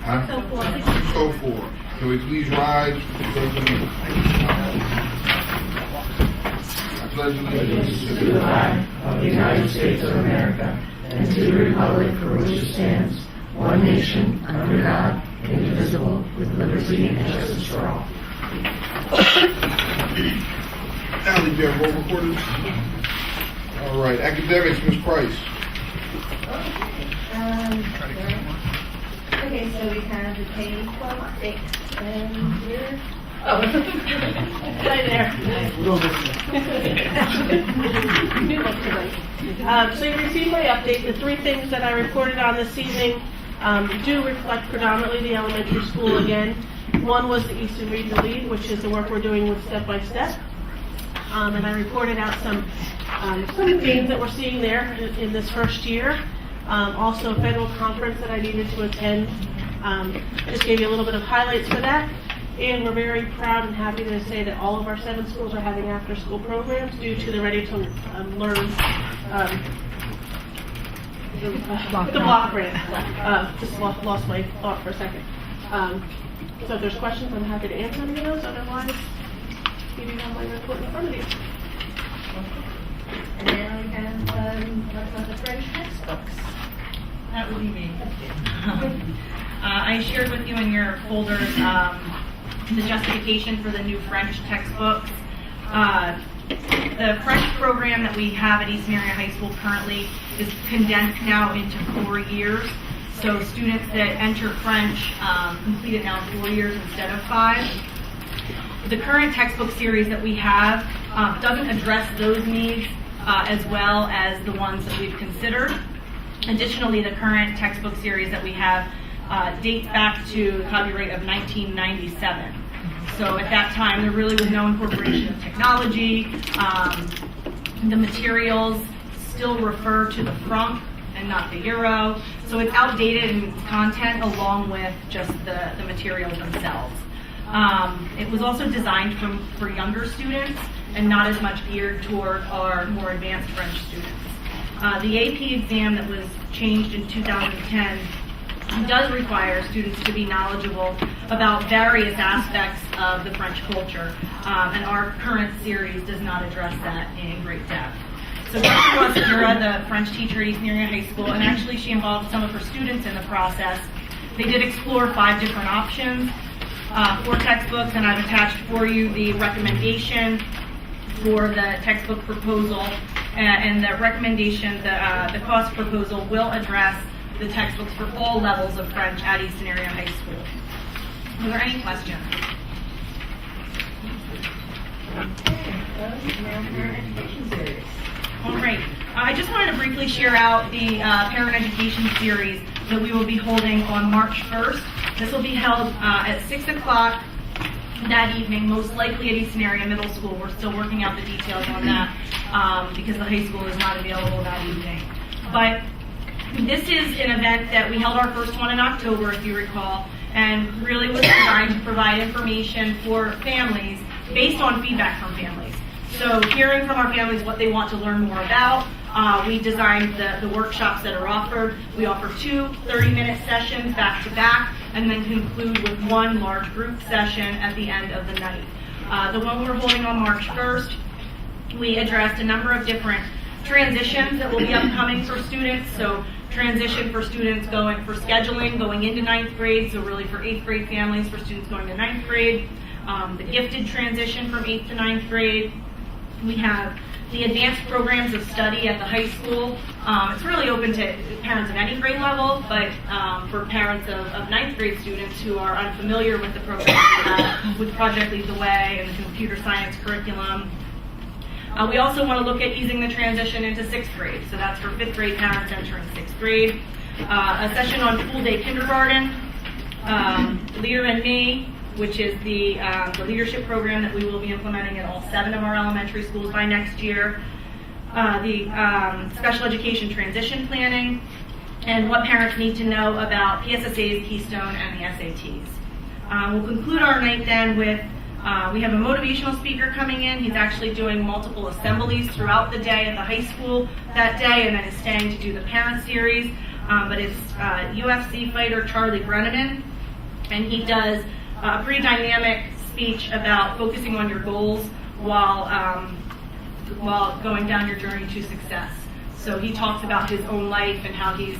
Huh? So forth. Can we please rise? I pledge allegiance to the flag of the United States of America and to the republic for which it stands, one nation, under God, indivisible, with liberty and justice for all. Allie, do you have roll recorders? All right. Academics, Ms. Price. Okay, so we have the K-12 and here. Oh, right there. So you received my update. The three things that I reported on this evening do reflect predominantly the elementary school again. One was the Eastern Regional Lead, which is the work we're doing with Step by Step. And I reported out some themes that we're seeing there in this first year. Also a federal conference that I needed to attend. Just gave you a little bit of highlights for that. And we're very proud and happy to say that all of our 7 schools are having after-school programs due to the Ready to Learn the block grant. Just lost my thought for a second. So if there's questions, I'm happy to answer any of those. Otherwise, you have my report in front of you. And then we have what's on the French textbooks. That would be me. I shared with you in your folders the justification for the new French textbooks. The French program that we have at Eastern Area High School currently is condensed now into 4 years. So students that enter French complete it now in 4 years instead of 5. The current textbook series that we have doesn't address those needs as well as the ones that we've considered. Additionally, the current textbook series that we have dates back to the copyright of 1997. So at that time, there really was no incorporation of technology. The materials still refer to the franc and not the euro. So it's outdated in its content along with just the materials themselves. It was also designed for younger students and not as much geared toward our more advanced French students. The AP exam that was changed in 2010 does require students to be knowledgeable about various aspects of the French culture, and our current series does not address that in great depth. So Dr. Wasakura, the French teacher at Eastern Area High School, and actually she involved some of her students in the process, they did explore 5 different options for textbooks, and I've attached for you the recommendation for the textbook proposal, and the recommendation, the cost proposal will address the textbooks for all levels of French at Eastern Area High School. Are there any questions? All right. I just wanted to briefly share out the parent education series that we will be holding on March 1st. This will be held at 6 o'clock that evening, most likely at Eastern Area Middle School. We're still working out the details on that because the high school is not available that evening. But this is an event that we held our first one in October, if you recall, and really was designed to provide information for families based on feedback from families. So hearing from our families what they want to learn more about, we designed the workshops that are offered. We offer 2 30-minute sessions back to back, and then conclude with 1 large group session at the end of the night. The one we're holding on March 1st, we addressed a number of different transitions that will be upcoming for students. So transition for students going into 9th grade, so really for 8th grade families, for students going to 9th grade. The gifted transition from 8th to 9th grade. We have the advanced programs of study at the high school. It's really open to parents of any grade level, but for parents of 9th grade students who are unfamiliar with the program we have, with Project Lead the Way and the computer science curriculum. We also want to look at easing the transition into 6th grade, so that's for 5th grade parents entering 6th grade. A session on full day kindergarten, Leader and Me, which is the leadership program that we will be implementing at all 7 of our elementary schools by next year. The special education transition planning, and what parents need to know about PSSA's Keystone and the SATs. We'll conclude our night then with we have a motivational speaker coming in. He's actually doing multiple assemblies throughout the day at the high school that day, and then is staying to do the parent series. but it's UFC fighter Charlie Brenneman, and he does a pretty dynamic speech about focusing on your goals while going down your journey to success. So he talks about his own life and how he's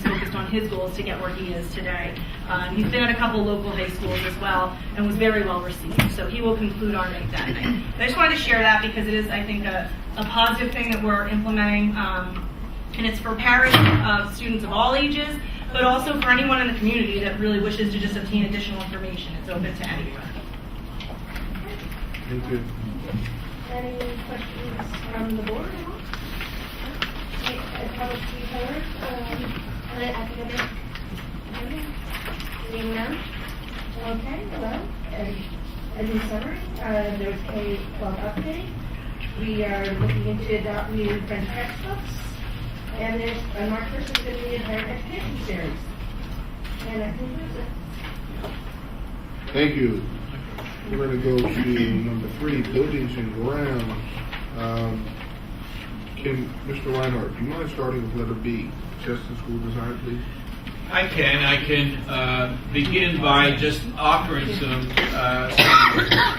focused on his goals to get where he is today. He's been at a couple local high schools as well and was very well received. So he will conclude our night that night. But I just wanted to share that because it is, I think, a positive thing that we're implementing. And it's for parents of students of all ages, but also for anyone in the community that really wishes to just obtain additional information. It's open to anyone. Thank you. Any questions from the board? Public speak heard, academic? Seeing none? Okay, well, in summary, there was K-12 update. We are looking into adopt new French textbooks. And there's, on March 1st, is going to be a higher education series. And I think that's it. Thank you. We're going to go to number 3, buildings and grounds. Mr. Reinhardt, do you mind starting with letter B, Cheston School Design, please? I can begin by just offering some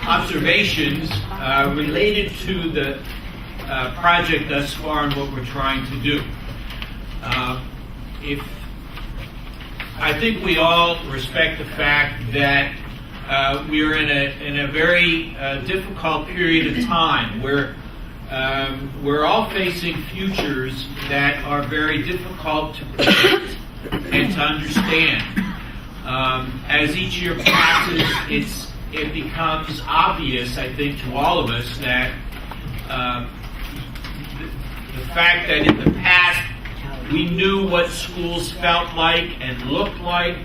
observations related to the project thus far and what we're trying to do. I think we all respect the fact that we are in a very difficult period of time where we're all facing futures that are very difficult to predict and to understand. As each year passes, it becomes obvious, I think, to all of us that the fact that in the past we knew what schools felt like and looked like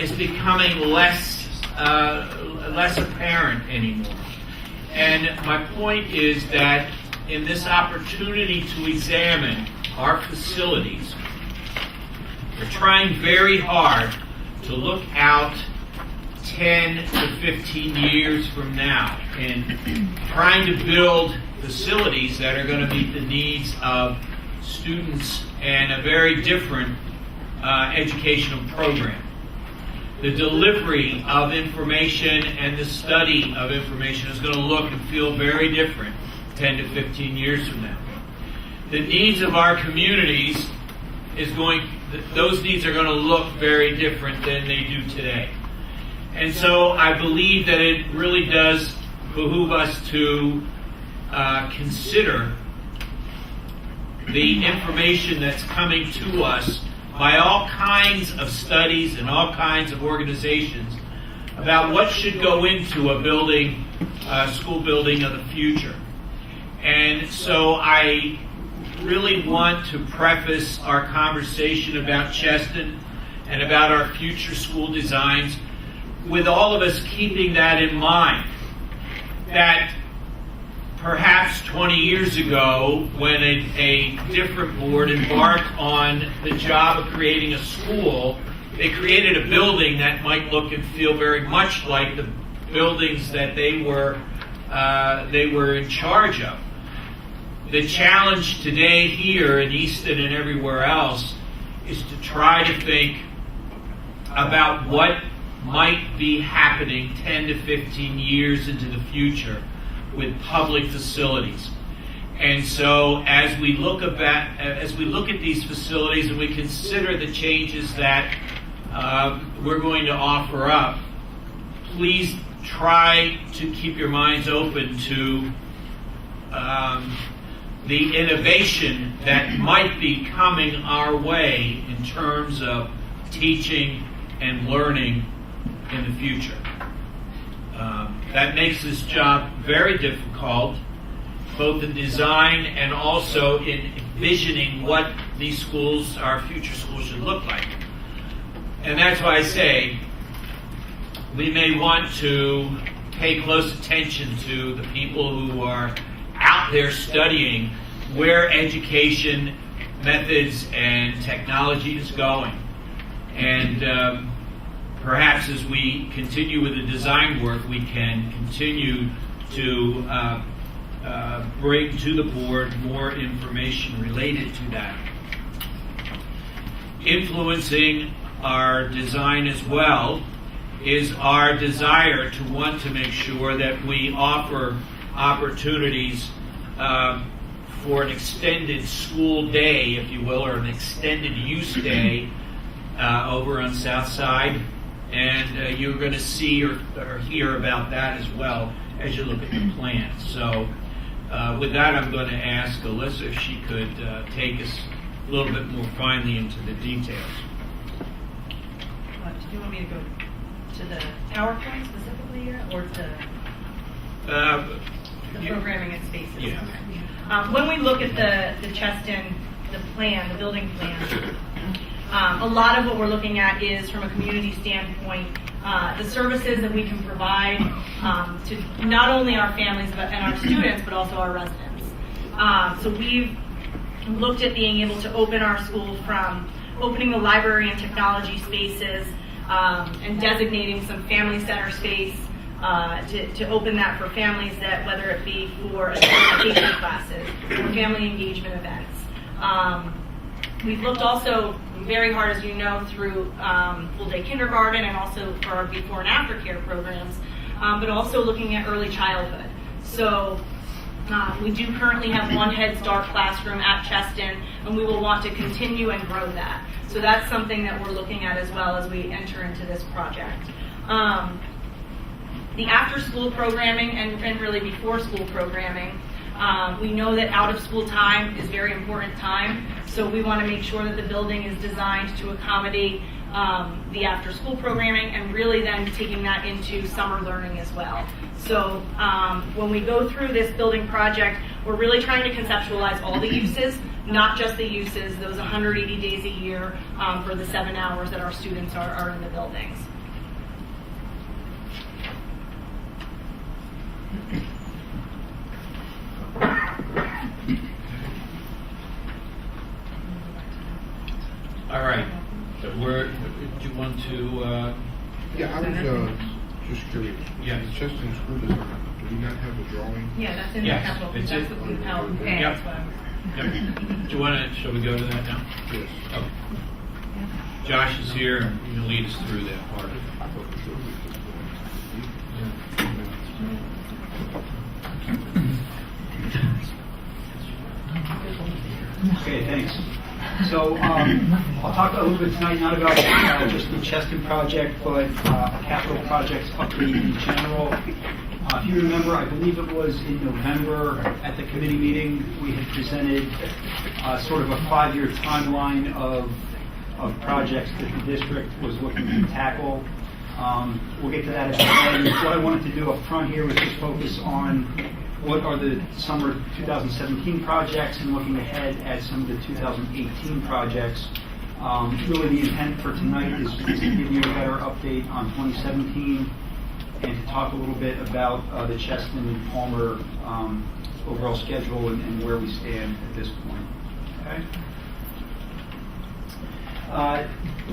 is becoming less apparent anymore. And my point is that in this opportunity to examine our facilities, we're trying very hard to look out 10 to 15 years from now and trying to build facilities that are going to meet the needs of students and a very different educational program. The delivery of information and the study of information is going to look and feel very different 10 to 15 years from now. The needs of our communities those needs are going to look very different than they do today. And so I believe that it really does behoove us to consider the information that's coming to us by all kinds of studies and all kinds of organizations about what should go into a building, school building of the future. And so I really want to preface our conversation about Cheston and about our future school designs with all of us keeping that in mind. That perhaps 20 years ago, when a different board embarked on the job of creating a school, they created a building that might look and feel very much like the buildings that they were in charge of. The challenge today here in Easton and everywhere else is to try to think about what might be happening 10 to 15 years into the future with public facilities. And so as we look at these facilities and we consider the changes that we're going to offer up, please try to keep your minds open to the innovation that might be coming our way in terms of teaching and learning in the future. That makes this job very difficult, both in design and also in envisioning what these schools, our future schools, should look like. And that's why I say we may want to pay close attention to the people who are out there studying where education methods and technology is going. And perhaps as we continue with the design work, we can continue to bring to the board more information related to that. influencing our design as well is our desire to want to make sure that we offer opportunities for an extended school day, if you will, or an extended use day over on South Side. And you're going to see or hear about that as well as you look at the plan. So with that, I'm going to ask Alyssa if she could take us a little bit more finely into the details. Do you want me to go to the PowerPoint specifically here, or to the programming and spaces? Yeah. When we look at the Cheston, the building plan, a lot of what we're looking at is from a community standpoint, the services that we can provide to not only our families and our students, but also our residents. So we've looked at being able to open our school from opening the library and technology spaces and designating some family center space to open that for families, that whether it be for education classes or family engagement events. We've looked also very hard, as you know, through full-day kindergarten and also for our before and after care programs, but also looking at early childhood. So we do currently have one Head Start classroom at Cheston, and we will want to continue and grow that. So that's something that we're looking at as well as we enter into this project. The after-school programming and really before-school programming, we know that out-of-school time is very important time, so we want to make sure that the building is designed to accommodate the after-school programming and really then taking that into summer learning as well. So when we go through this building project, we're really trying to conceptualize all the uses, not just the uses, those 180 days a year for the 7 hours that our students are in the buildings. All right. Do you want to? Yeah, I was just curious. Yes. The Cheston School Design, do we not have a drawing? Yeah, that's in Yes, the capital. it's That's in- what we held. Yep. Yep. Do you want to? Shall we go to that now? Yes. Okay. Josh is here and he'll lead us through that part of it. I thought the building was Okay, thanks. So I'll talk a little bit tonight, not about just the Cheston project, but capital projects update in general. If you remember, I believe it was in November at the committee meeting, we had presented sort of a 5-year timeline of projects that the district was looking to tackle. We'll get to that at the end. What I wanted to do up front here was just focus on what are the summer 2017 projects and looking ahead at some of the 2018 projects. Really the intent for tonight is to give you a better update on 2017 and to talk a little bit about the Cheston and Palmer overall schedule and where we stand at this point. Okay.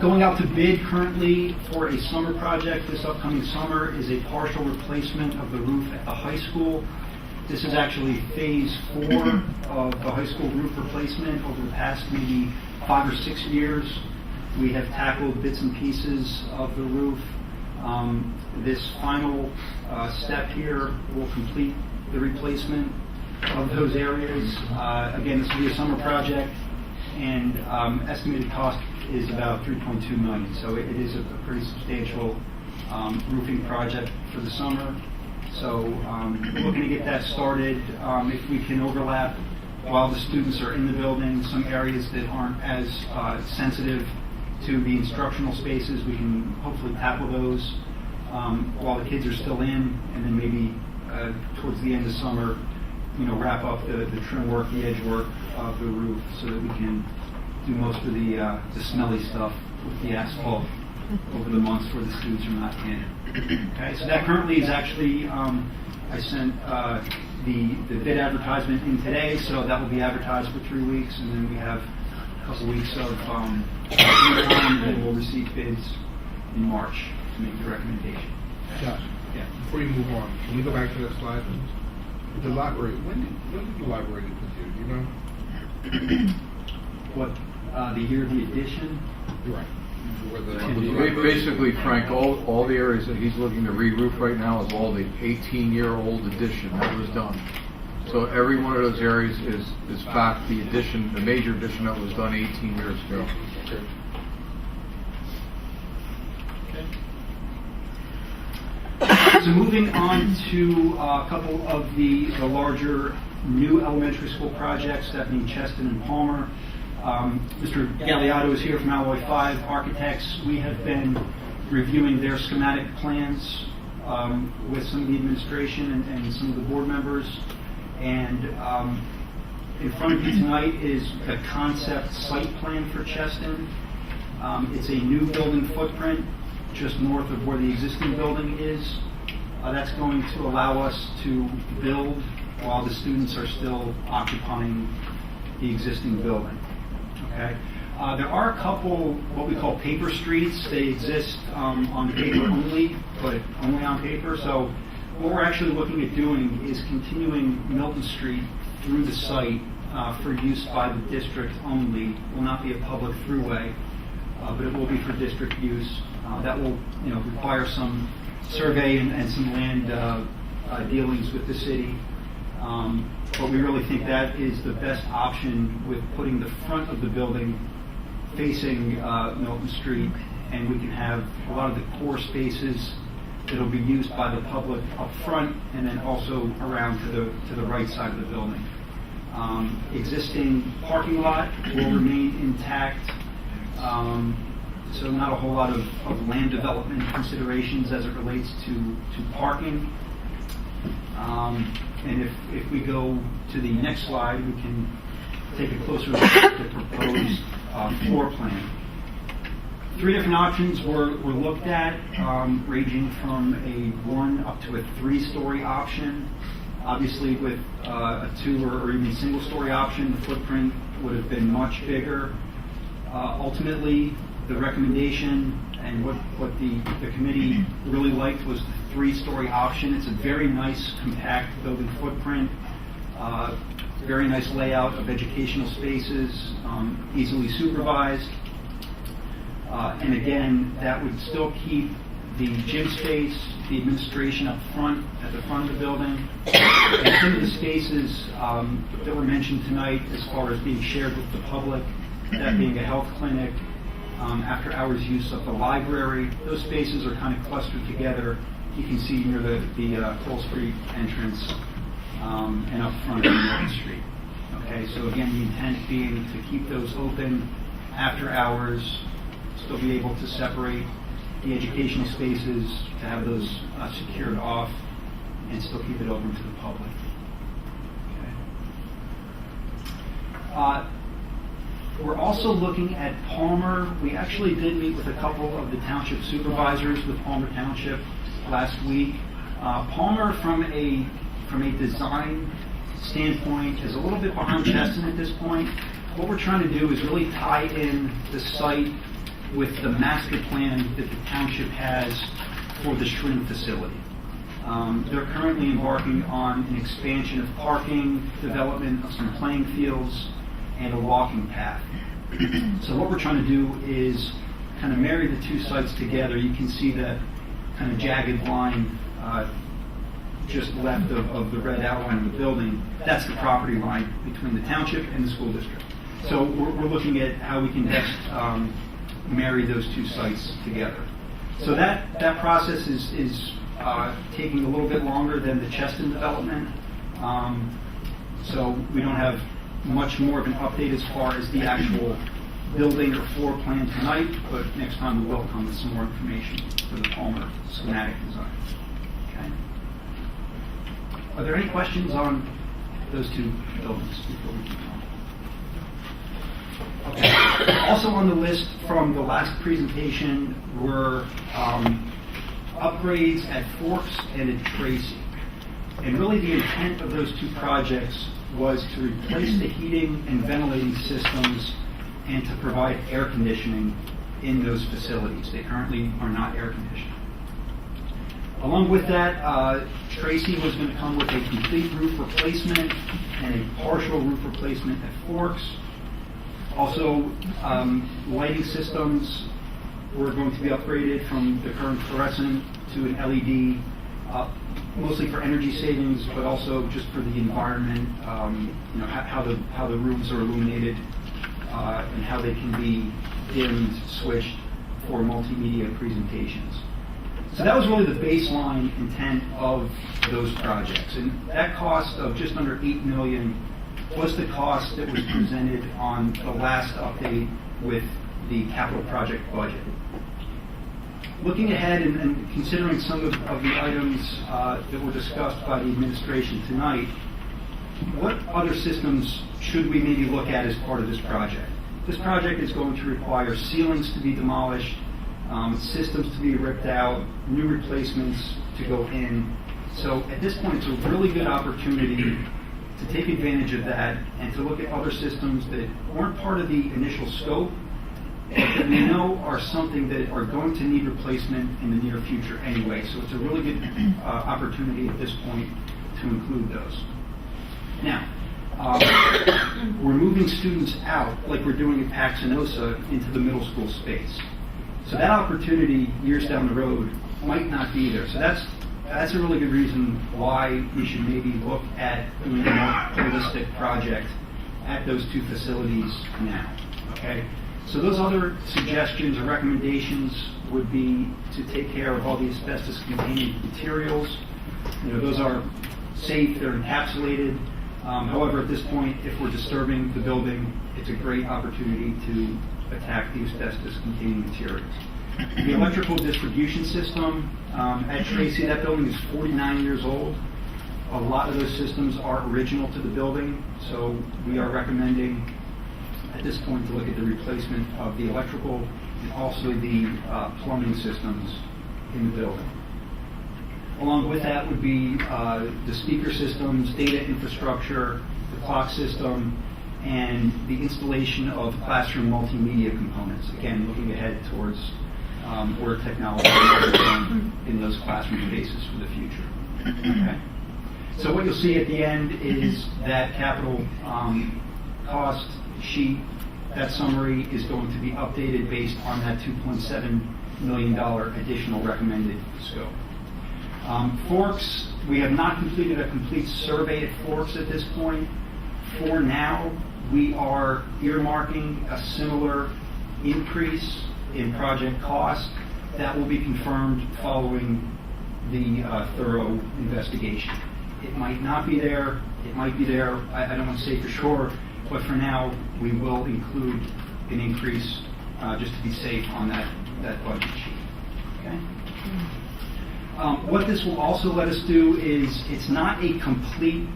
Going out to bid currently for a summer project this upcoming summer is a partial replacement of the roof at the high school. This is actually phase 4 of the high school roof replacement. Over the past maybe 5 or 6 years, we have tackled bits and pieces of the roof. This final step here will complete the replacement of those areas. Again, this will be a summer project, and estimated cost is about $3.2 million. So it is a pretty substantial roofing project for the summer. So we're looking to get that started. If we can overlap while the students are in the building, some areas that aren't as sensitive to the instructional spaces, we can hopefully tackle those while the kids are still in, and then maybe towards the end of summer, wrap up the trim work, the edge work of the roof, so that we can do most of the smelly stuff with the asphalt over the months where the students are not in. Okay, so that currently is actually, I sent the bid advertisement in today, so that will be advertised for 3 weeks, and then we have a couple weeks of and then we'll receive bids in March to make the recommendation. Josh, Yeah. before you move on, can we go back to that slide, please? The library, when did the library get put here, do you know? What? the year of the addition. Right. Basically, Frank, all the areas that he's looking to re-roof right now is all the 18-year-old addition that was done. So every one of those areas is back the addition, the major addition that was done 18 years ago. So moving on to a couple of the larger new elementary school projects, that being Cheston and Palmer. Mr. Galliotto is here from Alloy 5 Architects. We have been reviewing their schematic plans with some of the administration and some of the board members. And in front of you tonight is the concept site plan for Cheston. It's a new building footprint just north of where the existing building is. That's going to allow us to build while the students are still occupying the existing building. Okay. There are a couple what we call paper streets. They exist on paper only, but only on paper. So what we're actually looking at doing is continuing Milton Street through the site for use by the district only. It will not be a public throughway, but it will be for district use. That will, require some survey and some land dealings with the city. But we really think that is the best option with putting the front of the building facing Milton Street, and we can have a lot of the core spaces that will be used by the public up front, and then also around to the right side of the building. Existing parking lot will remain intact. So not a whole lot of land development considerations as it relates to parking. And if we go to the next slide, we can take a closer look at the proposed floor plan. 3 different options were looked at, ranging from a 1 up to a 3-story option. Obviously, with a 2 or even single-story option, the footprint would have been much bigger. Ultimately, the recommendation and what the committee really liked was the 3-story option. It's a very nice, compact building footprint, very nice layout of educational spaces, easily supervised. And again, that would still keep the gym space, the administration up front, at the front of the building. And some of the spaces that were mentioned tonight as far as being shared with the public, that being a health clinic, after hours use of the library, those spaces are kind of clustered together. You can see near the Cole Street entrance and up front of Milton Street. Okay, so again, the intent being to keep those open after hours, still be able to separate the educational spaces, to have those secured off, and still keep it open to the public. Okay. We're also looking at Palmer. We actually did meet with a couple of the township supervisors with Palmer Township last week. Palmer, from a design standpoint, is a little bit behind Cheston at this point. What we're trying to do is really tie in the site with the master plan that the township has for the shrimp facility. They're currently embarking on an expansion of parking, development of some playing fields, and a walking path. So what we're trying to do is kind of marry the 2 sites together. You can see that kind of jagged line just left of the red outline of the building. That's the property line between the township and the school district. So we're looking at how we can best marry those 2 sites together. So that process is taking a little bit longer than the Cheston development. So we don't have much more of an update as far as the actual building or floor plan tonight, but next time we will come with some more information for the Palmer schematic design. Okay. Are there any questions on those 2 buildings before we keep on? Okay. Also on the list from the last presentation were upgrades at Forks and at Tracy. And really the intent of those 2 projects was to replace the heating and ventilating systems and to provide air conditioning in those facilities. They currently are not air conditioned. Along with that, Tracy was going to come with a complete roof replacement and a partial roof replacement at Forks. Also, lighting systems were going to be upgraded from the current fluorescent to an LED, mostly for energy savings, but also just for the environment, how the rooms are illuminated, and how they can be dimmed, switched for multimedia presentations. So that was really the baseline intent of those projects. And that cost of just under $8 million was the cost that was presented on the last update with the capital project budget. Looking ahead and considering some of the items that were discussed by the administration tonight, what other systems should we maybe look at as part of this project? This project is going to require ceilings to be demolished, systems to be ripped out, new replacements to go in. So at this point, it's a really good opportunity to take advantage of that and to look at other systems that weren't part of the initial scope, but that we know are something that are going to need replacement in the near future anyway. So it's a really good opportunity at this point to include those. Now, we're moving students out, like we're doing at Paxenosa, into the middle school space. So that opportunity years down the road might not be there. So that's a really good reason why we should maybe look at doing a more holistic project at those two facilities now. Okay? So those other suggestions or recommendations would be to take care of all the asbestos-containing materials. Those are safe, they're encapsulated. However, at this point, if we're disturbing the building, it's a great opportunity to attack the asbestos-containing materials. The electrical distribution system at Tracy, that building is 49 years old. A lot of those systems are original to the building, so we are recommending at this point to look at the replacement of the electrical and also the plumbing systems in the building. Along with that would be the speaker systems, data infrastructure, the clock system, and the installation of classroom multimedia components. Again, looking ahead towards where technology is going in those classroom spaces for the future. Okay. So what you'll see at the end is that capital cost sheet. That summary is going to be updated based on that $2.7 million additional recommended scope. Forks, we have not completed a complete survey at Forks at this point. For now, we are earmarking a similar increase in project cost. That will be confirmed following the thorough investigation. It might not be there, it might be there, I don't want to say for sure, but for now, we will include an increase just to be safe on that budget sheet. Okay? What this will also let us do is, it's not a complete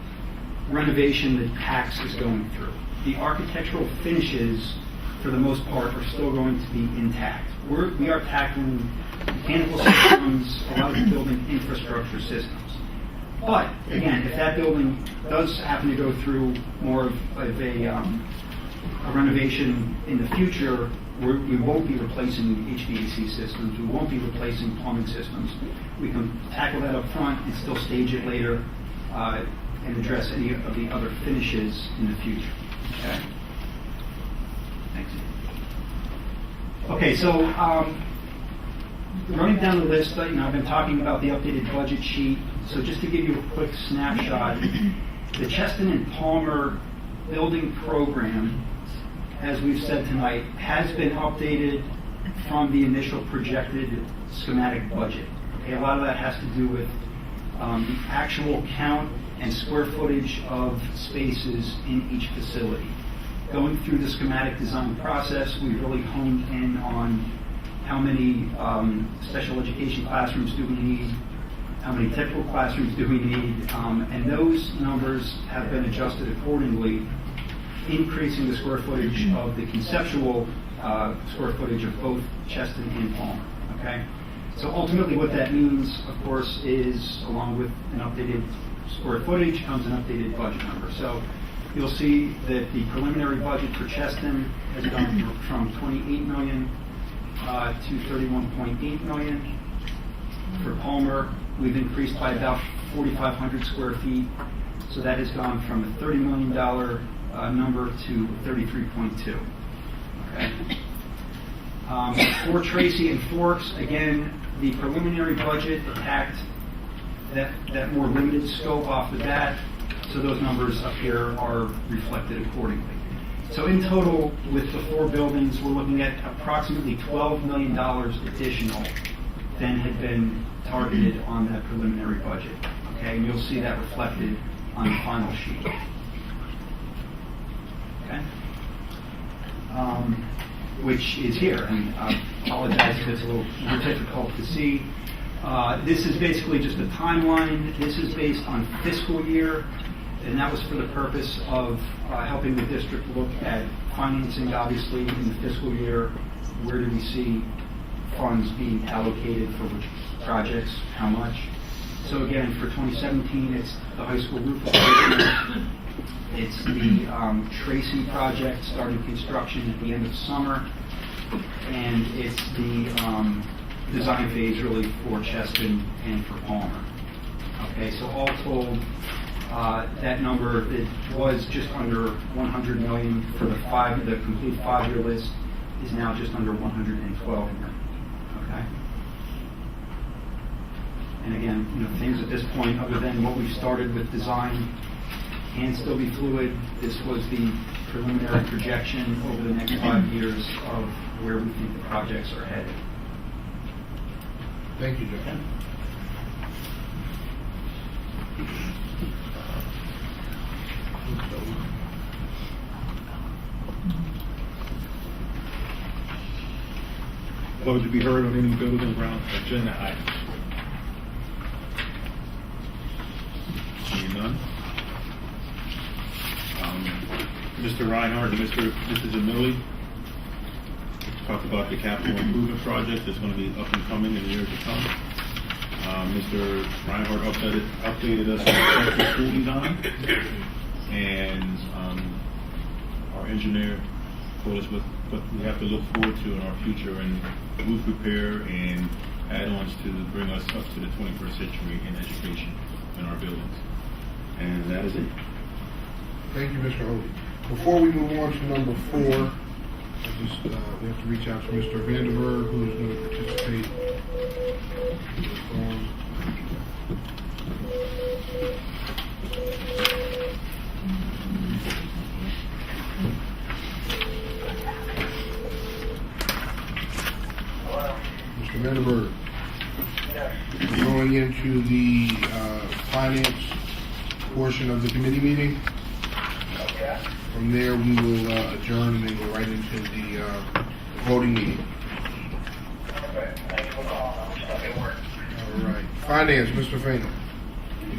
renovation that PAX is going through. The architectural finishes, for the most part, are still going to be intact. We are tackling mechanical systems, a lot of building infrastructure systems. But, again, if that building does happen to go through more of a renovation in the future, we won't be replacing HVAC systems, we won't be replacing plumbing systems. We can tackle that up front and still stage it later and address any of the other finishes in the future. Okay? Thanks. Okay, so running down the list, I've been talking about the updated budget sheet. So just to give you a quick snapshot, the Cheston and Palmer building program, as we've said tonight, has been updated from the initial projected schematic budget. Okay, a lot of that has to do with the actual count and square footage of spaces in each facility. Going through the schematic design process, we really honed in on how many special education classrooms do we need, how many typical classrooms do we need, and those numbers have been adjusted accordingly, increasing the square footage of the conceptual square footage of both Cheston and Palmer. Okay? So ultimately what that means, of course, is along with an updated square footage comes an updated budget number. So you'll see that the preliminary budget for Cheston has gone from $28 million to $31.8 million. For Palmer, we've increased by about 4,500 square feet. So that has gone from a $30 million number to 33.2. Okay. For Tracy and Forks, again, the preliminary budget attacked that more limited scope off the bat, so those numbers up here are reflected accordingly. So in total, with the 4 buildings, we're looking at approximately $12 million additional than had been targeted on that preliminary budget. Okay, and you'll see that reflected on the final sheet. Okay, which is here, and I apologize if it's a little more difficult to see. This is basically just a timeline. This is based on fiscal year, and that was for the purpose of helping the district look at financing, obviously, in the fiscal year. Where do we see funds being allocated for which projects, how much? So again, for 2017, it's the high school roof replacement. It's the Tracy project starting construction at the end of summer, and it's the design phase really for Cheston and for Palmer. Okay, so all told, that number, it was just under 100 million for the complete 5-year list, is now just under 112 million. Okay. And again, things at this point, other than what we've started with design, can still be fluid. This was the preliminary projection over the next 5 years of where we think the projects are headed. Thank you, Joe. Vote to be heard on any building and ground agenda items? Seeing none. Mr. Reinhardt and Mrs. Emili talked about the capital improvement project that's going to be up and coming in the years to come. Mr. Reinhardt updated us on the central school design, and our engineer told us what we have to look forward to in our future in roof repair and add-ons to bring us up to the 21st century in education in our buildings. And that is it. Thank you, Mr. Hovey. Before we move on to number 4, we have to reach out to Mr. Vanderberg, who is going to participate in the forum. Mr. Vanderberg, we're going into the finance portion of the committee meeting. From there, we will adjourn and then go right into the voting meeting. All right. Finance, Mr. Faino.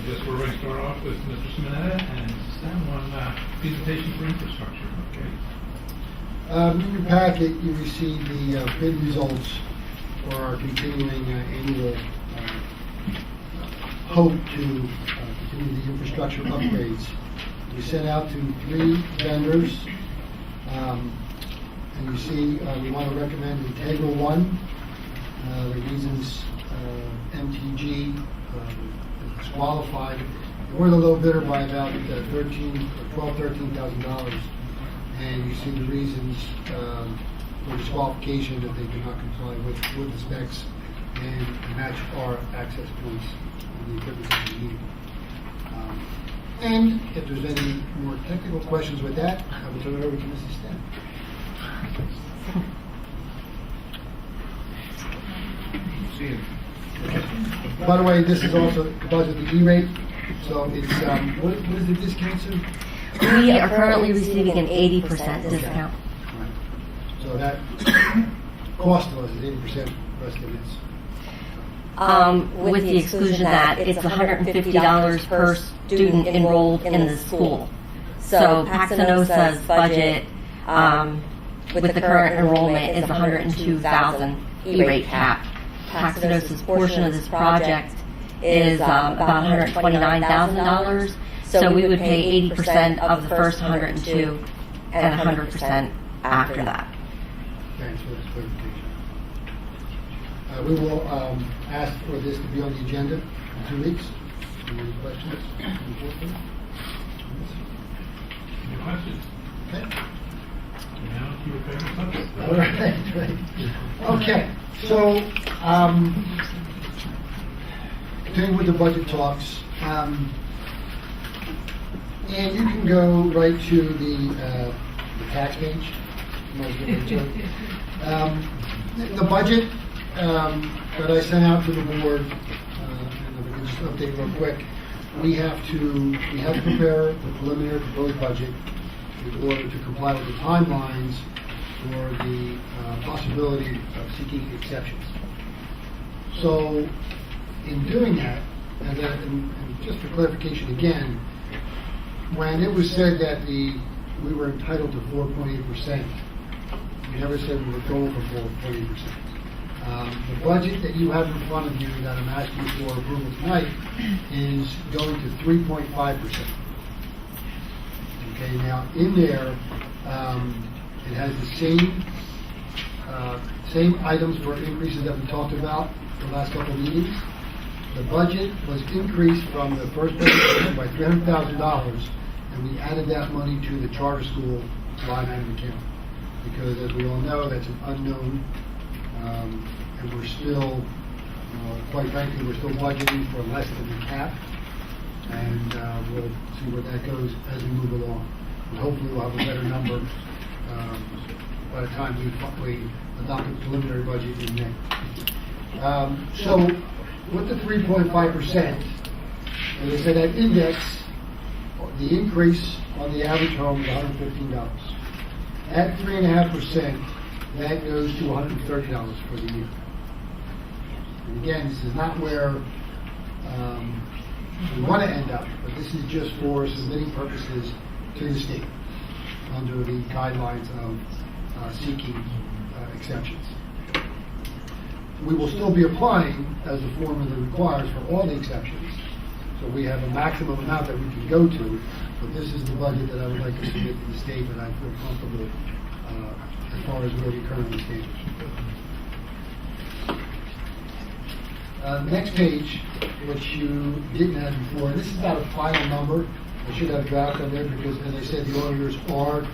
Yes, we're going to start off with Mr. Simonetta and Sam on presentation for infrastructure. Okay. In your packet, you received the bid results for our continuing annual hope to continue the infrastructure upgrades. We sent out to 3 vendors, and you see we want to recommend Integral One. The reasons MTG is qualified. We're the low bidder by about $13,000, and you see the reasons for disqualification that they do not comply with the specs and match our access points and the equipment that we need. And if there's any more technical questions with that, I will turn it over to Mrs. Stan. See you. By the way, this is also because of the E-rate, so it's, what is the discount, Sue? We are currently receiving an 80% discount. Right. So that cost to us is 80% less than this. With the exclusion that it's $150 per student enrolled in the school. So Paxenosa's budget with the current enrollment is $102,000 E-rate cap. Paxenosa's portion of this project is about $129,000. So we would pay 80% of the first $102,000 and 100% after that. Thanks for this clarification. We will ask for this to be on the agenda in 2 weeks. Any questions? Any questions? Okay. Now to your favorite subject. All right. Okay, so, continuing with the budget talks, and you can go right to the tax page. You might get into it. The budget that I sent out to the board, and if I can just update real quick, we have to prepare the preliminary proposed budget in order to comply with the timelines for the possibility of seeking exceptions. So, in doing that, and just for clarification again, when it was said that we were entitled to 4.8%, we never said we were going for 4.8%. The budget that you have in front of you that I'm asking for approval tonight is going to 3.5%. Okay, now in there, it has the same items for increases that we talked about the last couple of meetings. The budget was increased from the first budget by $300,000, and we added that money to the charter school line item account. Because as we all know, that's an unknown, and we're still, quite frankly, we're still budgeting for less than the cap. And we'll see where that goes as we move along. And hopefully we'll have a better number by the time we adopt the preliminary budget in May. So with the 3.5%, as I said, that index, the increase on the average home is $115. At 3.5%, that goes to $130 for the year. And again, this is not where we want to end up, but this is just for submitting purposes to the state under the guidelines of seeking exceptions. We will still be applying as the formula requires for all the exceptions. So we have a maximum amount that we can go to, but this is the budget that I would like to submit to the state that I feel comfortable as far as where we currently stand. Next page, which you didn't have before, this is not a final number. I should have a draft on there because, as I said, the auditors are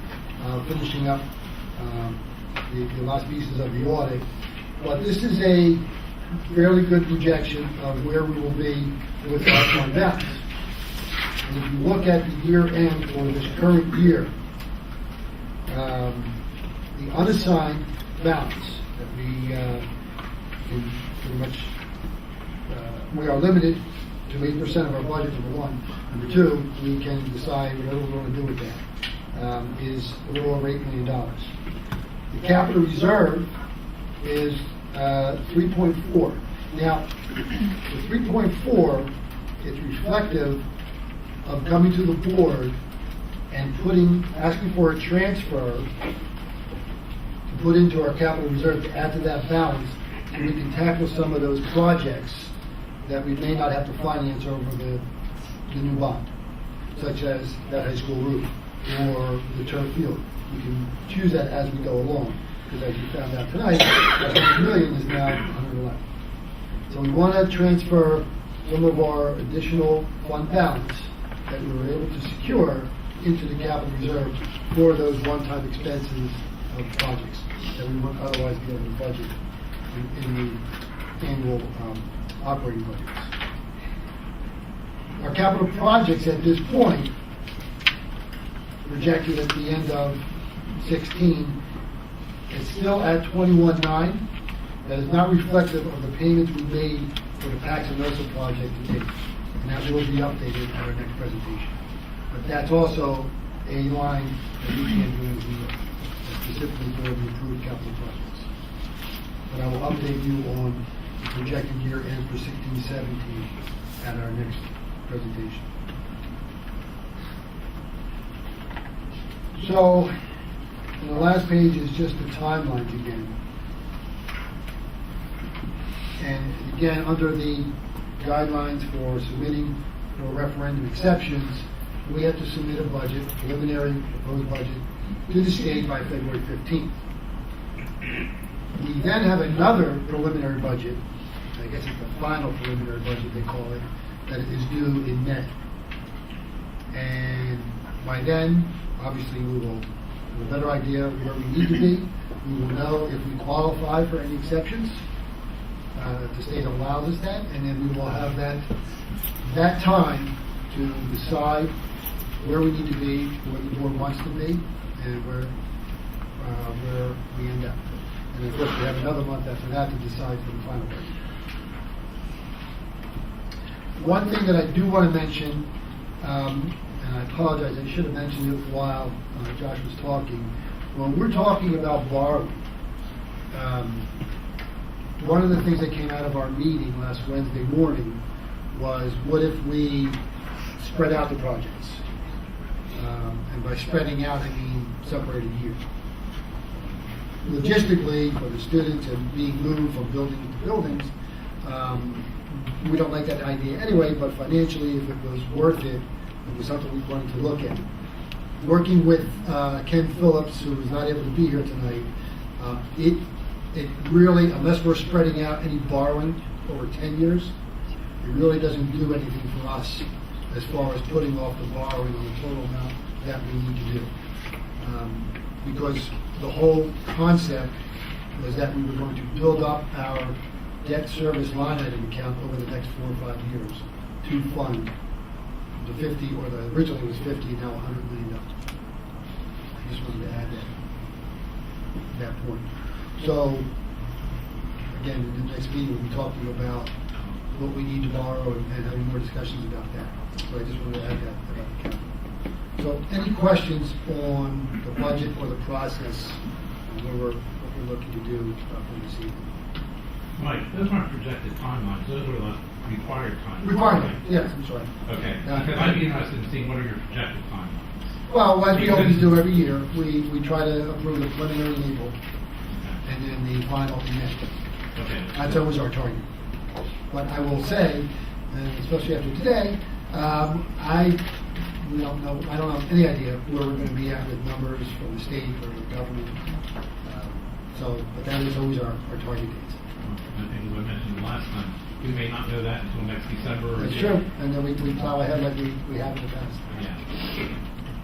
finishing up the last pieces of the audit. But this is a fairly good projection of where we will be with our fund balance. And if you look at the year end for this current year, the unassigned balance that we can pretty much we are limited to 8% of our budget, number one. Number two, we can decide whatever we want to do with that. Is a little over $8 million. The capital reserve is 3.4. Now, the 3.4 is reflective of coming to the board and asking for a transfer to put into our capital reserve to add to that balance, so we can tackle some of those projects that we may not have to finance over the new bond, such as that high school roof or the turf field. We can choose that as we go along, because as you found out tonight, that $100 million is now 111. So we want to transfer some of our additional fund balance that we were able to secure into the capital reserve for those one-time expenses of projects that we wouldn't otherwise be able to budget in the annual operating budgets. Our capital projects at this point, projected at the end of 16, is still at 21.9. That is not reflective of the payments we made for the Paxinosa project to date. And that will be updated at our next presentation. But that's also a line that we can't do anything with, specifically for the approved capital projects. But I will update you on the projected year end for 16-17 at our next presentation. So, the last page is just the timelines again. And again, under the guidelines for submitting for referendum exceptions, we have to submit a budget, preliminary proposed budget, to the state by February 15th. We then have another preliminary budget, I guess it's the final preliminary budget they call it, that is due in May. And by then, obviously we will have a better idea of where we need to be. We will know if we qualify for any exceptions. The state allows us that, and then we will have that time to decide where we need to be, where the board wants to be, and where we end up. And of course, we have another month after that to decide for the final budget. One thing that I do want to mention, and I apologize, I should have mentioned it while Josh was talking. When we're talking about borrowing, one of the things that came out of our meeting last Wednesday morning was, what if we spread out the projects? And by spreading out, I mean separated years. Logistically, for the students and being moved from building to buildings, we don't like that idea anyway, but financially, if it was worth it, it was something we wanted to look at. Working with Ken Phillips, who was not able to be here tonight, it really, unless we're spreading out any borrowing over 10 years, it really doesn't do anything for us as far as putting off the borrowing on the total amount that we need to do. Because the whole concept was that we were going to build up our debt service line item account over the next 4 or 5 years to fund the 50, or originally it was 50, now $100 million. I just wanted to add that point. So, again, in the next meeting, we'll be talking about what we need to borrow and having more discussions about that. So I just wanted to add that about the capital. So, any questions on the budget or the process and what we're looking to do for this evening? Mike, those aren't projected timelines, those are the required timelines. Requirement, yes, I'm sorry. Okay, because I'd be interested in seeing what are your projected timelines. Well, as we always do every year, we try to approve the preliminary in April, and then the final in May. Okay. That's always our target. But I will say, and especially after today, I don't have any idea where we're going to be at with numbers from the state or the government. But that is always our target dates. I think we mentioned the last time, we may not know that until next December. That's true, and then we plow ahead like we have in the past. Yeah.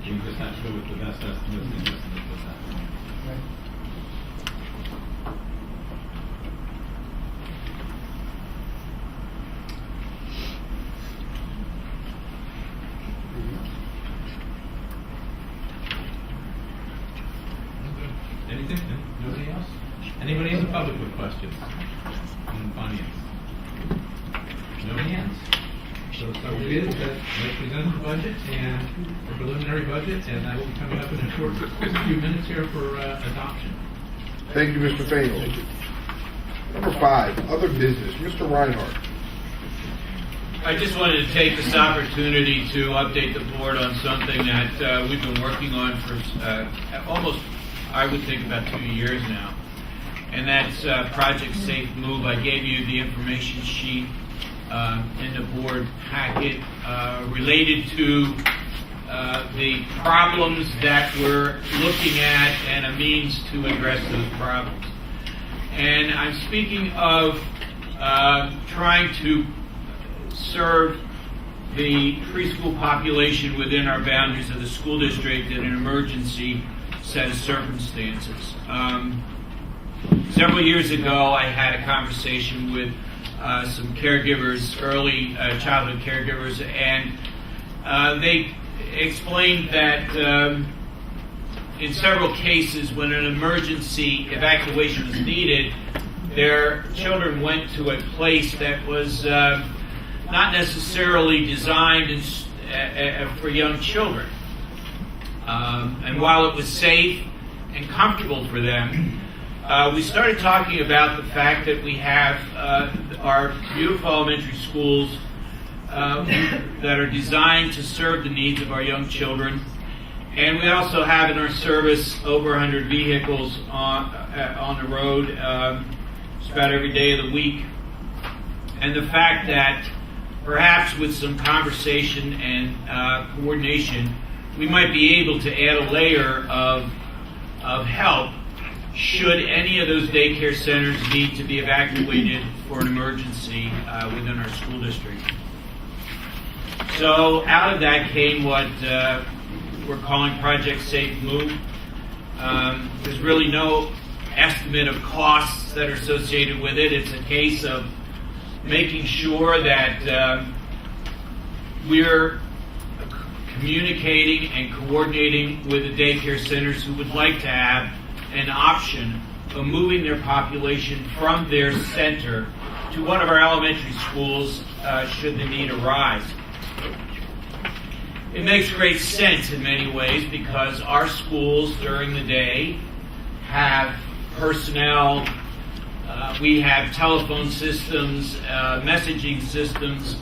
You just have to go with the best estimates and estimates at that point. Right. Anything? Nobody else? Anybody in the public with questions on finance? No hands. So what we did is that we presented the budget and the preliminary budget, and that will be coming up in a short few minutes here for adoption. Thank you, Mr. Fainall. Number 5, other business. Mr. Reinhardt. I just wanted to take this opportunity to update the board on something that we've been working on for almost, I would think, about 2 years now. And that's Project Safe Move. I gave you the information sheet in the board packet related to the problems that we're looking at and a means to address those problems. And I'm speaking of trying to serve the preschool population within our boundaries of the school district in an emergency set of circumstances. Several years ago, I had a conversation with some caregivers, early childhood caregivers, and they explained that in several cases, when an emergency evacuation was needed, their children went to a place that was not necessarily designed for young children. And while it was safe and comfortable for them, we started talking about the fact that we have our beautiful elementary schools that are designed to serve the needs of our young children. And we also have in our service over 100 vehicles on the road just about every day of the week. And the fact that perhaps with some conversation and coordination, we might be able to add a layer of help should any of those daycare centers need to be evacuated for an emergency within our school district. So out of that came what we're calling Project Safe Move. There's really no estimate of costs that are associated with it. It's a case of making sure that we're communicating and coordinating with the daycare centers who would like to have an option of moving their population from their center to one of our elementary schools should the need arise. It makes great sense in many ways because our schools during the day have personnel, we have telephone systems, messaging systems,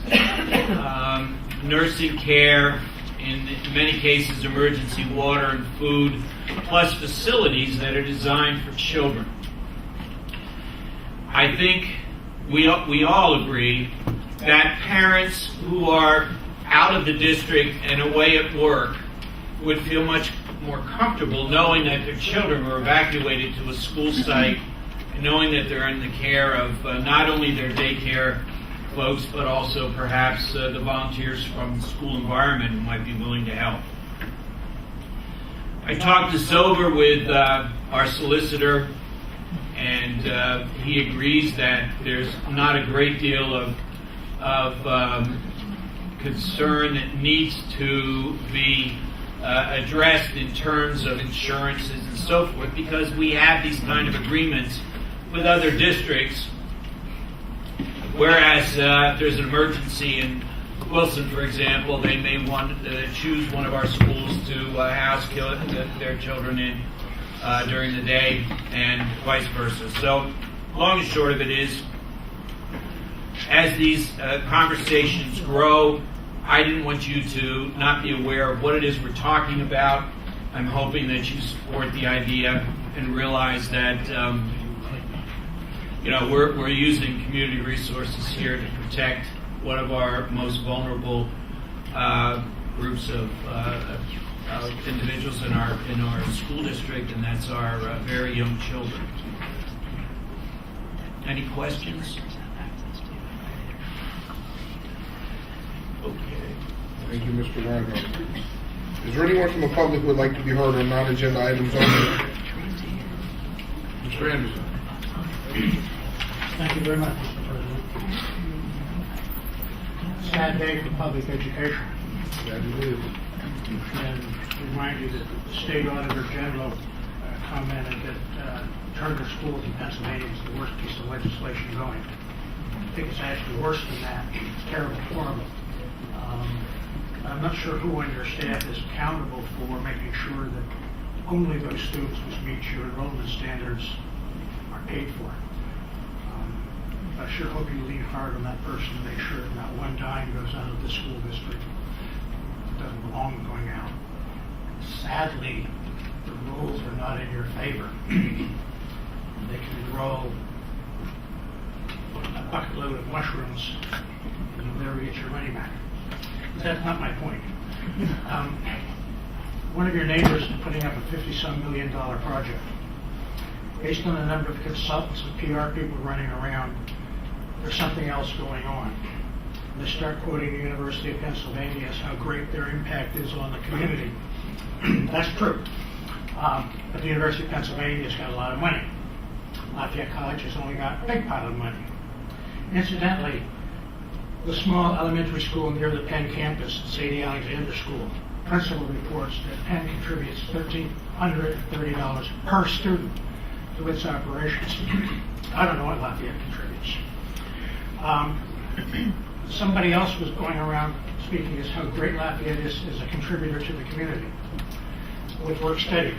nursing care, in many cases emergency water and food, plus facilities that are designed for children. I think we all agree that parents who are out of the district and away at work would feel much more comfortable knowing that their children were evacuated to a school site and knowing that they're in the care of not only their daycare folks, but also perhaps the volunteers from the school environment who might be willing to help. I talked this over with our solicitor, and he agrees that there's not a great deal of concern that needs to be addressed in terms of insurances and so forth, because we have these kind of agreements with other districts. Whereas there's an emergency in Wilson, for example, they may want to choose one of our schools to house their children in during the day, and vice versa. So, long and short of it is, as these conversations grow, I didn't want you to not be aware of what it is we're talking about. I'm hoping that you support the idea and realize that we're using community resources here to protect one of our most vulnerable groups of individuals in our school district, and that's our very young children. Any questions? Okay. Thank you, Mr. Reinhardt. Is there anyone from the public who would like to be heard on non-agenda items only? Mr. Anderson. Thank you very much, Mr. President. Sad day for public education. That it is. And remind you that the State Auditor General commented that charter schools in Pennsylvania is the worst piece of legislation going. I think it's actually worse than that. It's terrible, horrible. I'm not sure who on your staff is accountable for making sure that only those students which meet your enrollment standards are paid for. I sure hope you lean hard on that person to make sure that not one dime goes out of the school district that doesn't belong going out. Sadly, the rules are not in your favor. They can enroll a bucket load of mushrooms and you'll never get your money back. That's not my point. One of your neighbors is putting up a $50-some million project. Based on the number of consultants and PR people running around, there's something else going on. And they start quoting the University of Pennsylvania as how great their impact is on the community. That's true. But the University of Pennsylvania has got a lot of money. Lafayette College has only got a big pile of money. Incidentally, the small elementary school near the Penn campus, Sadie Alexander School, principal reports that Penn contributes $1,330 per student to its operations. I don't know what Lafayette contributes. Somebody else was going around speaking as how great Lafayette is as a contributor to the community with work study.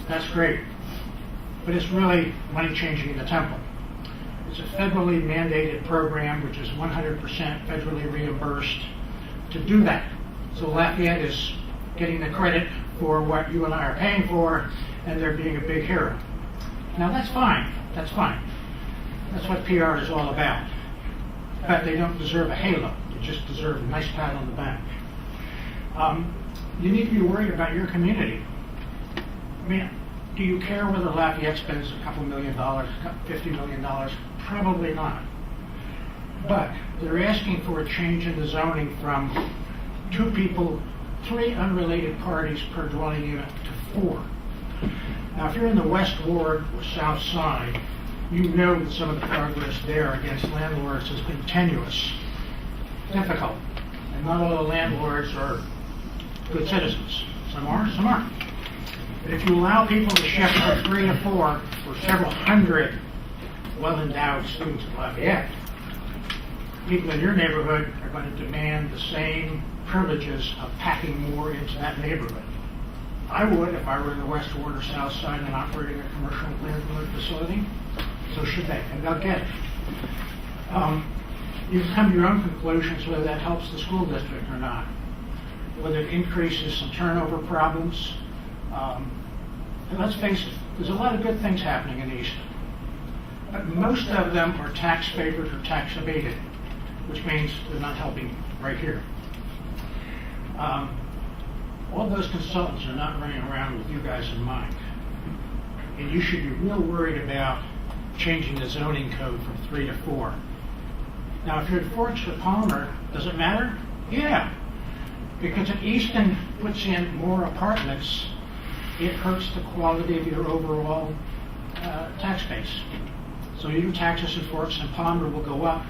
That's great. But it's really money changing in the temple. It's a federally mandated program which is 100% federally reimbursed to do that. So Lafayette is getting the credit for what you and I are paying for, and they're being a big hero. Now that's fine. That's fine. That's what PR is all about. But they don't deserve a halo. They just deserve a nice pat on the back. You need to be worried about your community. I mean, do you care whether Lafayette spends a couple $1 million, $50 million? Probably not. But they're asking for a change in the zoning from 2 people, 3 unrelated parties per dwelling unit to 4. Now, if you're in the West Ward or South Side, you know that some of the progress there against landlords has been tenuous, difficult, and not all the landlords are good citizens. Some are, some aren't. But if you allow people to shift from 3 to 4 for several hundred well-endowed students in Lafayette, people in your neighborhood are going to demand the same privileges of packing more into that neighborhood. I would if I were in the West Ward or South Side and operating a commercial landlord facility. So should they, and they'll get it. You can come to your own conclusions whether that helps the school district or not, whether it increases some turnover problems. And let's face it, there's a lot of good things happening in Easton, but most of them are tax favored or tax abated, which means they're not helping right here. All those consultants are not running around with you guys in mind, and you should be real worried about changing the zoning code from 3 to 4. Now, if you're at Forks or Palmer, does it matter? Yeah, because if Easton puts in more apartments, it hurts the quality of your overall tax base. So your taxes in Forks and Palmer will go up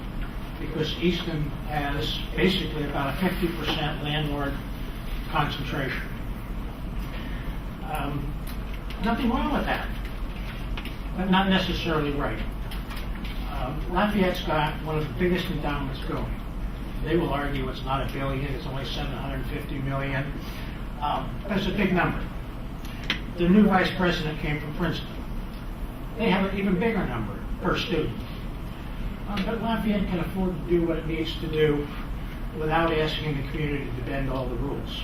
because Easton has basically about a 50% landlord concentration. Nothing wrong with that, but not necessarily right. Lafayette's got one of the biggest endowments going. They will argue it's not $1 billion, it's only $750 million, but it's a big number. The new vice president came from Princeton. They have an even bigger number per student. But Lafayette can afford to do what it needs to do without asking the community to bend all the rules.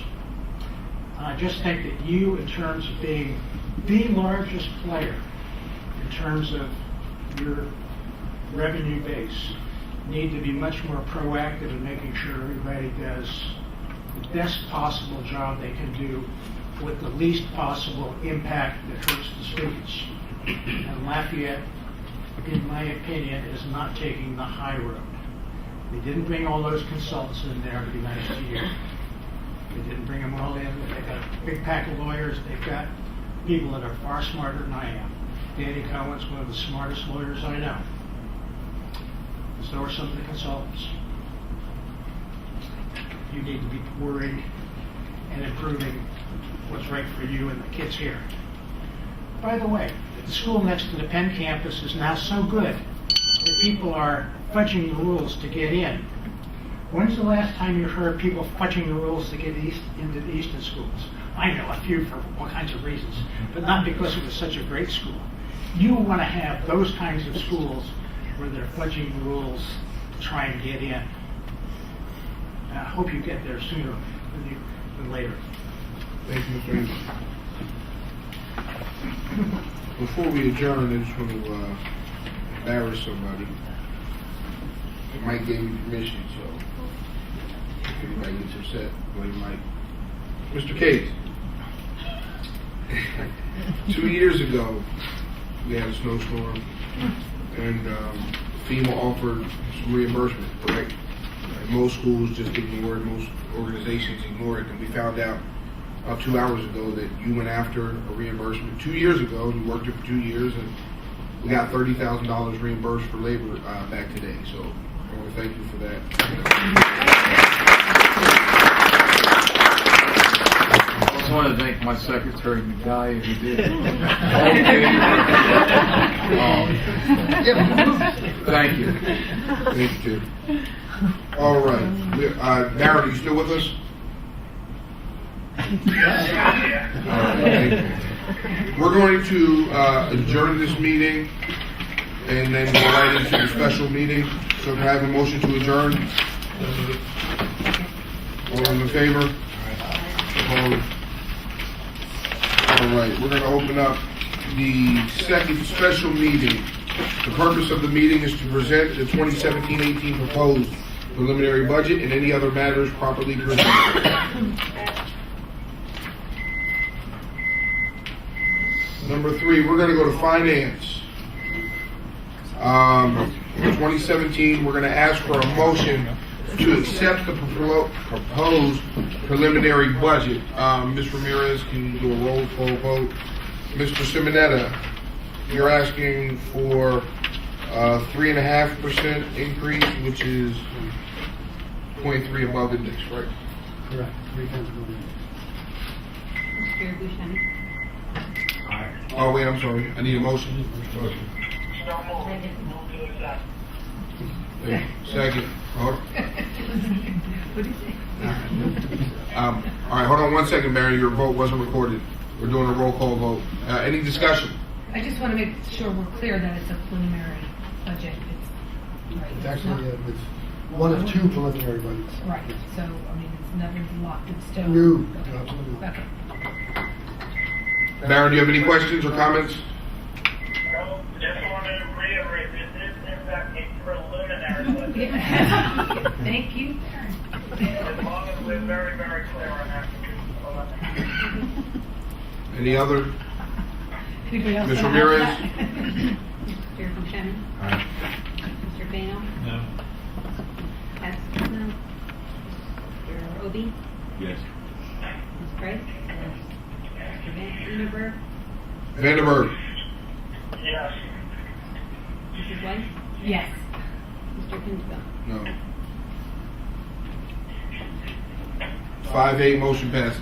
I just think that you, in terms of being the largest player, in terms of your revenue base, need to be much more proactive in making sure everybody does the best possible job they can do with the least possible impact that hurts the students. And Lafayette, in my opinion, is not taking the high road. They didn't bring all those consultants in there to be nice to you. They didn't bring them all in. They've got a big pack of lawyers. They've got people that are far smarter than I am. Danny Cohen's one of the smartest lawyers I know. So are some of the consultants. You need to be worried and improving what's right for you and the kids here. By the way, the school next to the Penn campus is now so good that people are fudging the rules to get in. When's the last time you heard people fudging the rules to get into the Easton schools? I know a few for all kinds of reasons, but not because it was such a great school. You want to have those kinds of schools where they're fudging the rules to try and get in. And I hope you get there sooner than later. Thank you, Mr. Anderson. Before we adjourn, I just want to embarrass somebody. Mike gave me permission, so if anybody gets upset, blame Mike. Mr. Case, 2 years ago, we had a snowstorm, and FEMA offered some reimbursement, correct? And most schools just ignored, most organizations ignored it, and we found out about 2 hours ago that you went after a reimbursement 2 years ago. You worked it for 2 years, and we got $30,000 reimbursed for labor back today. So I want to thank you for that. I just want to thank my secretary, the guy who did it. Thank you. Thank you, Tim. All right. Darren, are you still with us? We're going to adjourn this meeting and then go right into the special meeting. So can I have a motion to adjourn? All in favor? Opposed? All right, we're going to open up the second special meeting. The purpose of the meeting is to present the 2017-18 proposed preliminary budget and any other matters properly presented. Number 3, we're going to go to finance. 2017, we're going to ask for a motion to accept the proposed preliminary budget. Ms. Ramirez, can you do a roll call vote? Mr. Simonetta, you're asking for 3.5% increase, which is 0.3 above index, right? Correct, 3/10 of the index. Oh, wait, I'm sorry. I need a motion. Second. Hold on. All right, hold on 1 second, Barry. Your vote wasn't recorded. We're doing a roll call vote. Any discussion? I just want to make sure we're clear that it's a preliminary budget. It's actually, it's one of two preliminary budgets. Right, so, I mean, it's never locked in stone. No, absolutely not. Okay. Barry, do you have any questions or comments? No, just want to reiterate, this is in fact a preliminary budget. Thank you. As long as we're very, very clear on that. Any other? Anybody else Ms. wanna Ramirez? ask that? Mr. Buscemi? Mr. Bano? No. Ms. No. Mr. Obi? Yes. Ms. Price? Mr. Vandenberg? Vandenberg. Yes. Mrs. White? Yes. Mr. Kinzel? No. 5-8, motion passes.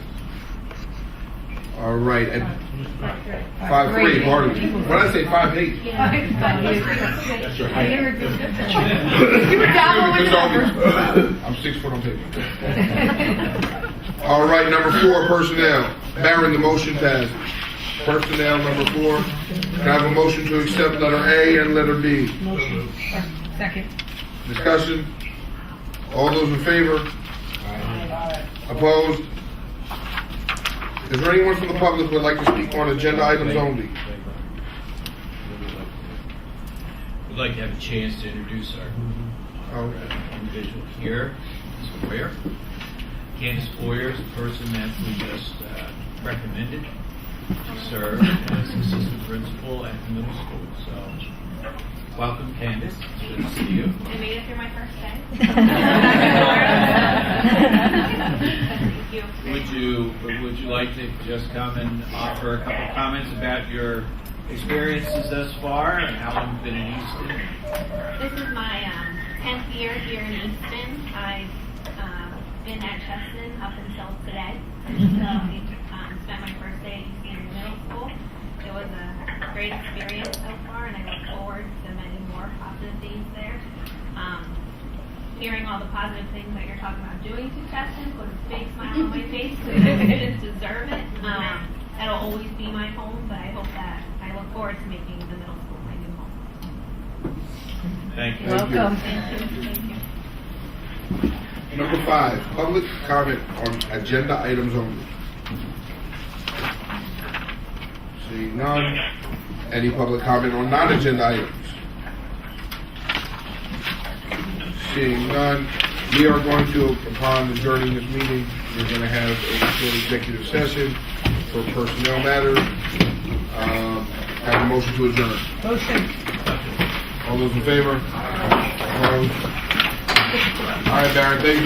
All right. 5-3, pardon me. What did I say, 5-8? That's your height. You were down with the numbers. I'm 6 foot on paper. All right, number 4, personnel. Baron, the motion passes. Personnel, number 4. Can I have a motion to accept letter A and letter B? Motion. Second. Discussion? All those in favor? Opposed? Is there anyone from the public who would like to speak on agenda items only? We'd like to have a chance to introduce our individual here, Ms. Boyer. Candace Boyer is the person that we just recommended to serve as assistant principal at the middle school. So, welcome, Candace. It's good to see you. I made it through my first day. Thank you. Would you like to just come and offer a couple comments about your experiences thus far and how long you've been in Easton? This is my 10th year here in Easton. I've been at Cheston up until today. So I spent my first day at Easton Middle School. It was a great experience so far, and I look forward to many more positive things there. Hearing all the positive things that you're talking about doing to Cheston puts a big smile on my face. The students deserve it. That'll always be my home, but I hope that I look forward to making the middle school my new home. Thank you. Welcome. Thank you. Number 5, public comment on agenda items only. Seeing none. Any public comment on non-agenda items? Seeing none. We are going to, upon adjourning this meeting, we're going to have a short executive session for personnel matters. Have a motion to adjourn. Motion. All those in favor? Opposed? All right, Darren, thank you.